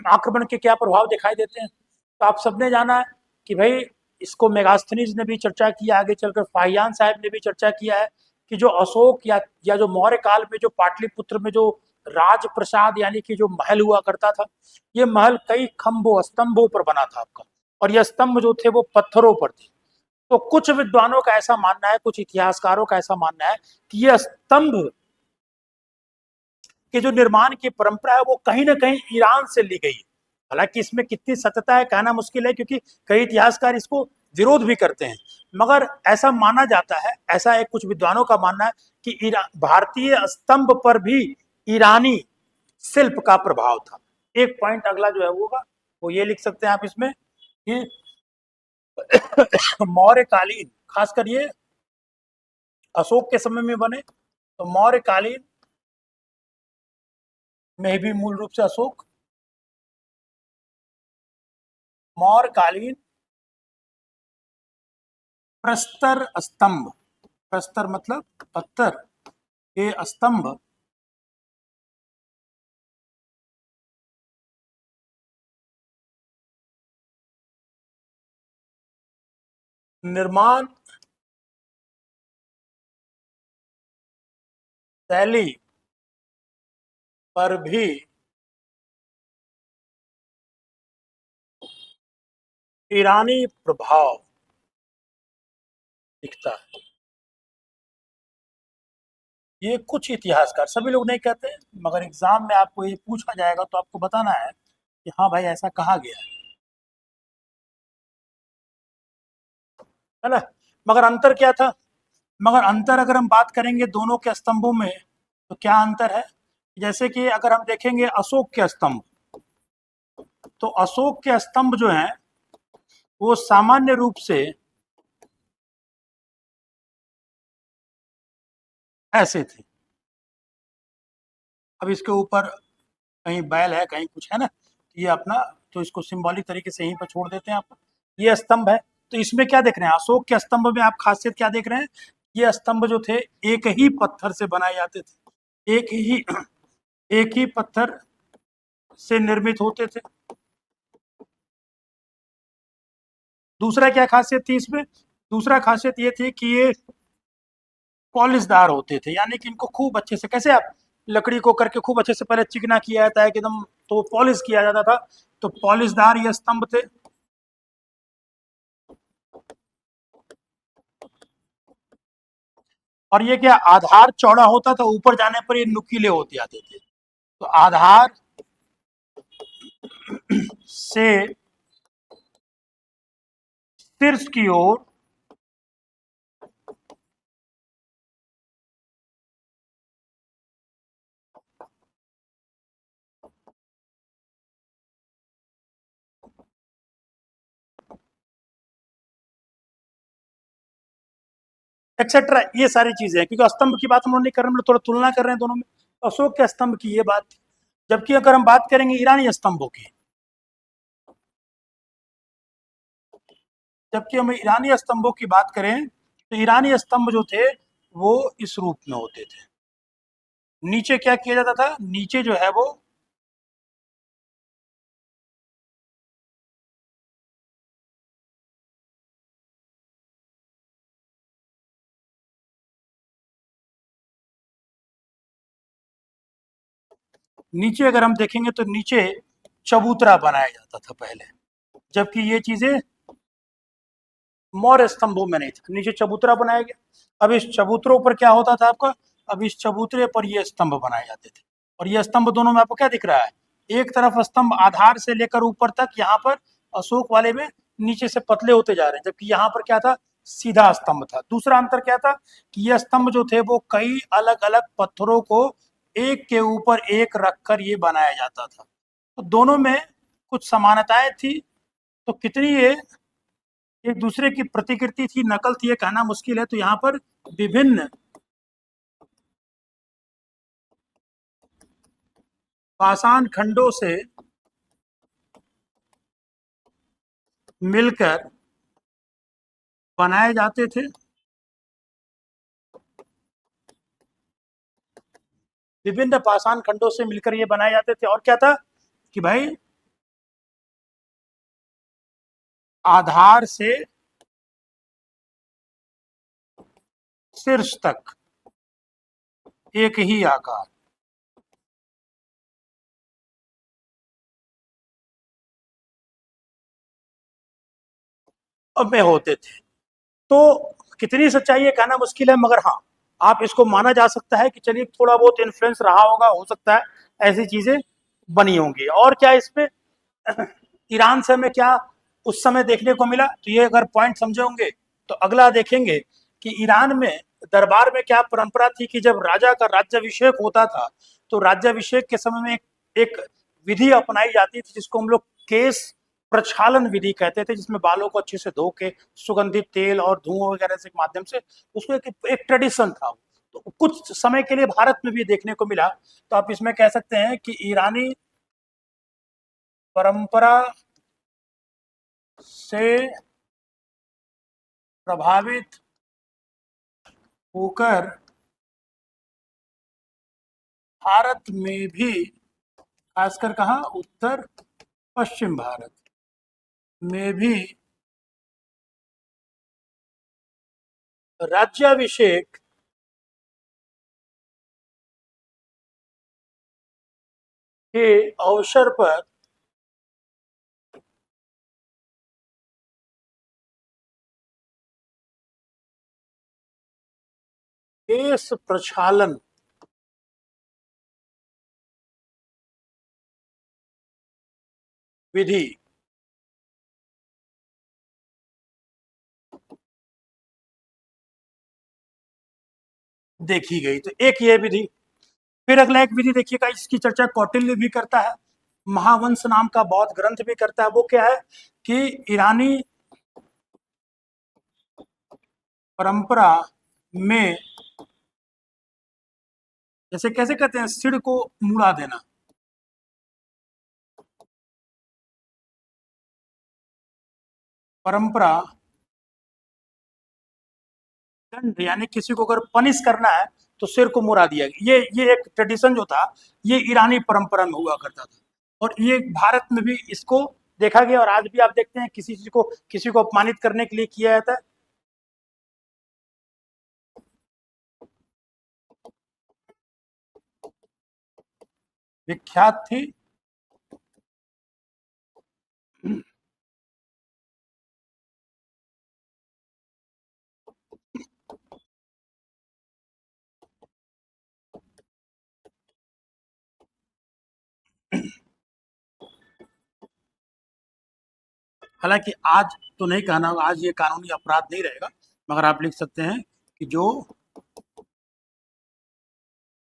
Speaker 1: आक्रमण के क्या प्रभाव दिखाई देते हैं, तो आप सबने जाना है कि भाई इसको मेगास्थनीज ने भी चर्चा किया, आगे चलकर फाहियान साहब ने भी चर्चा किया है कि जो अशोक या जो मौर्य काल में जो पाटलिपुत्र में जो राजप्रसाद यानी कि जो महल हुआ करता था, ये महल कई खंभों स्तंभों पर बना था आपका, और ये स्तंभ जो थे वो पत्थरों पर थे। तो कुछ विद्वानों का ऐसा मानना है, कुछ इतिहासकारों का ऐसा मानना है कि ये स्तंभ के जो निर्माण की परंपरा है वो कहीं ना कहीं ईरान से ली गई है। हालांकि इसमें कितनी सत्यता है कहना मुश्किल है, क्योंकि कई इतिहासकार इसको विरोध भी करते हैं, मगर ऐसा माना जाता है, ऐसा एक कुछ विद्वानों का मानना है कि भारतीय स्तंभ पर भी ईरानी शिल्प का प्रभाव था। एक पॉइंट अगला जो है वो होगा, वो ये लिख सकते हैं आप इसमें कि मौर्यकालीन, खासकर ये अशोक के समय में बने, तो मौर्यकालीन में भी मूल रूप से अशोक, मौर्यकालीन प्रस्तर स्तंभ, प्रस्तर मतलब पत्थर के स्तंभ निर्माण शैली पर भी ईरानी प्रभाव दिखता है। ये कुछ इतिहासकार, सभी लोग नहीं कहते, मगर एग्जाम में आपको ये पूछा जाएगा तो आपको बताना है कि हाँ भाई ऐसा कहा गया है ना। मगर अंतर क्या था, मगर अंतर अगर हम बात करेंगे दोनों के स्तंभों में, तो क्या अंतर है, जैसे कि अगर हम देखेंगे अशोक के स्तंभ, तो अशोक के स्तंभ जो हैं वो सामान्य रूप से ऐसे थे। अब इसके ऊपर कहीं बैल है कहीं कुछ है ना, ये अपना, तो इसको सिंबॉलिक तरीके से यहीं पर छोड़ देते हैं आप। ये स्तंभ है, तो इसमें क्या देख रहे हैं, अशोक के स्तंभ में आप खासियत क्या देख रहे हैं, ये स्तंभ जो थे एक ही पत्थर से बनाए जाते थे, एक ही पत्थर से निर्मित होते थे। दूसरा क्या खासियत थी इसमें, दूसरा खासियत ये थी कि ये पॉलिशदार होते थे, यानी कि इनको खूब अच्छे से, कैसे आप लकड़ी को करके खूब अच्छे से पहले चिकना किया जाता है कि एकदम, तो पॉलिश किया जाता था, तो पॉलिशदार ये स्तंभ थे। और ये क्या आधार चौड़ा होता था, ऊपर जाने पर ये नुकीले होते आते थे, तो आधार से शीर्ष की ओर एक्सेट्रा, ये सारी चीजें हैं, क्योंकि स्तंभ की बात हम लोग नहीं कर रहे, हम लोग थोड़ा तुलना कर रहे हैं दोनों में। अशोक के स्तंभ की ये बात थी, जबकि अगर हम बात करेंगे ईरानी स्तंभों की, जबकि हम ईरानी स्तंभों की बात करें, तो ईरानी स्तंभ जो थे वो इस रूप में होते थे। नीचे क्या किया जाता था, नीचे जो है वो नीचे अगर हम देखेंगे तो नीचे चबूतरा बनाया जाता था पहले, जबकि ये चीजें मौर्य स्तंभों में नहीं था, नीचे चबूतरा बनाया गया। अब इस चबूतरों पर क्या होता था आपका, अब इस चबूतरे पर ये स्तंभ बनाए जाते थे, और ये स्तंभ दोनों में आपको क्या दिख रहा है, एक तरफ स्तंभ आधार से लेकर ऊपर तक, यहाँ पर अशोक वाले में नीचे से पतले होते जा रहे हैं, जबकि यहाँ पर क्या था, सीधा स्तंभ था। दूसरा अंतर क्या था कि ये स्तंभ जो थे वो कई अलग अलग पत्थरों को एक के ऊपर एक रखकर ये बनाया जाता था, तो दोनों में कुछ समानताएं थी। तो कितनी ये एक दूसरे की प्रतिकृति थी, नकल थी, ये कहना मुश्किल है। तो यहाँ पर विभिन्न पाषाण खंडों से मिलकर बनाए जाते थे, विभिन्न पाषाण खंडों से मिलकर ये बनाए जाते थे। और क्या था कि भाई आधार से शीर्ष तक एक ही आकार अब में होते थे। तो कितनी सच्चाई है कहना मुश्किल है, मगर हाँ आप इसको माना जा सकता है कि चलिए थोड़ा बहुत इन्फ्लुएंस रहा होगा, हो सकता है ऐसी चीजें बनी होंगी। और क्या इसमें ईरान से हमें क्या उस समय देखने को मिला, तो ये अगर पॉइंट समझे होंगे तो अगला देखेंगे कि ईरान में दरबार में क्या परंपरा थी कि जब राजा का राज्याभिषेक होता था तो राज्याभिषेक के समय में एक विधि अपनाई जाती थी जिसको हम लोग केस प्रक्षालन विधि कहते थे, जिसमें बालों को अच्छे से धो के सुगंधित तेल और धुआं वगैरह से माध्यम से उसको एक ट्रेडिशन था। तो कुछ समय के लिए भारत में भी देखने को मिला। तो आप इसमें कह सकते हैं कि ईरानी परंपरा से प्रभावित होकर भारत में भी, खासकर कहाँ, उत्तर पश्चिम भारत में भी राज्याभिषेक के अवसर पर केश प्रक्षालन विधि देखी गई। तो एक ये विधि, फिर अगला एक विधि देखिएगा, इसकी चर्चा कौटिल्य भी करता है, महावंश नाम का बौद्ध ग्रंथ भी करता है। वो क्या है कि ईरानी परंपरा में जैसे कैसे कहते हैं, सिर को मुड़ा देना, परंपरा दंड, यानी किसी को अगर पनिश करना है तो सिर को मुड़ा दिया। ये एक ट्रेडिशन जो था ये ईरानी परंपरा में हुआ करता था, और ये भारत में भी इसको देखा गया। और आज भी आप देखते हैं किसी को अपमानित करने के लिए किया जाता है। विख्यात थी हालांकि आज तो नहीं कहना होगा, आज ये कानूनी अपराध नहीं रहेगा, मगर आप लिख सकते हैं कि जो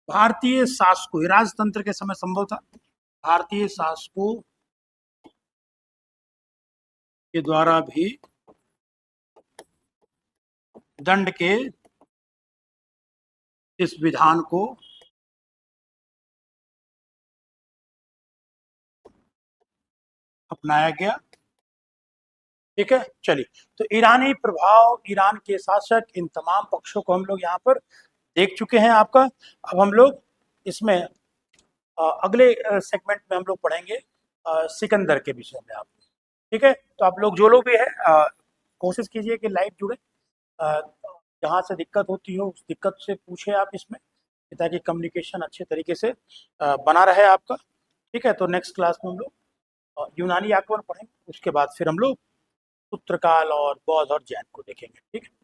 Speaker 1: भारतीय शासकों, राजतंत्र के समय संभव था, भारतीय शासकों के द्वारा भी दंड के इस विधान को अपनाया गया। ठीक है, चलिए। तो ईरानी प्रभाव, ईरान के शासक, इन तमाम पक्षों को हम लोग यहाँ पर देख चुके हैं आपका। अब हम लोग इसमें अगले सेगमेंट में हम लोग पढ़ेंगे सिकंदर के विषय में आप। ठीक है, तो आप लोग जो लोग भी है कोशिश कीजिए कि लाइव जुड़े, जहाँ से दिक्कत होती हो उस दिक्कत से पूछे आप इसमें, ताकि कम्युनिकेशन अच्छे तरीके से बना रहे आपका। ठीक है, तो नेक्स्ट क्लास में हम लोग यूनानी आक्रमण पढ़ेंगे, उसके बाद फिर हम लोग उत्तरकाल और बौद्ध और जैन को देखेंगे। ठीक है।